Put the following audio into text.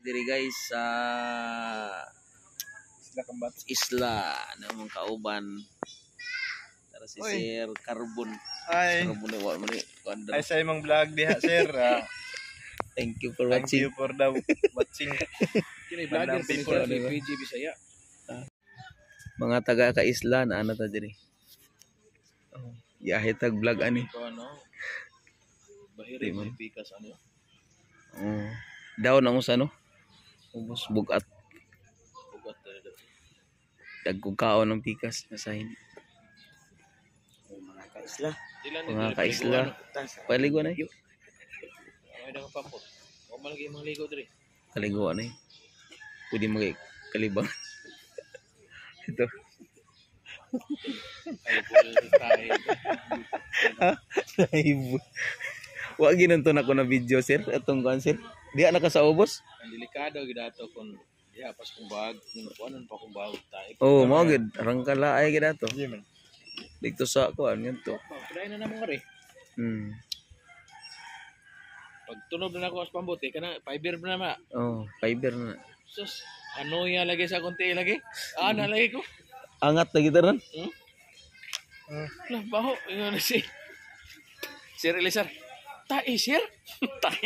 Diri guys sa Isla Kambat. isla namang kauban. Tara si Oy. Sir Carbon. Hi. Carbon wa man ni. Hi sa imong vlog diha sir. Thank you for Thank watching. you for the watching. Kini vlogger People people ni ni ba? PG Bisaya. Mga taga ka isla na ano ta diri. Oh, yahe tag vlog ani. Ko ano? Di Bahiri man. mo pikas ano? Oh. Daw na mo sa ano? Ubos bugat Ugat talaga. dagkog kaon ng pikas nasahin. Mga kaisla. Dilan Mga kaisla. Paligo na yo. Ay daw pampot. O malagi mga ligo diri. Kaligo na. Pwede magay kalibang. Ito. Ay pul tayo. Live. Wa ginanton ako na video sir atong kan sir. Diha na ka sa ubos? Ang delikado gid ato kun diha pas kung bag, kuanon pa kung bag tayo. Oh, mao gid arang kalaay gid ato. Di man. Dito sa kuan ngadto. Pagday na namo re. Hmm. Pag tunob na ako sa pambote kana fiber na ma. Oh, fiber na. Sus, ano ya lagi sa konti lagi? Ana lagi ko. Angat na gitaran. Lah baho ingon si Sir Elizar. Tai sir. Tai.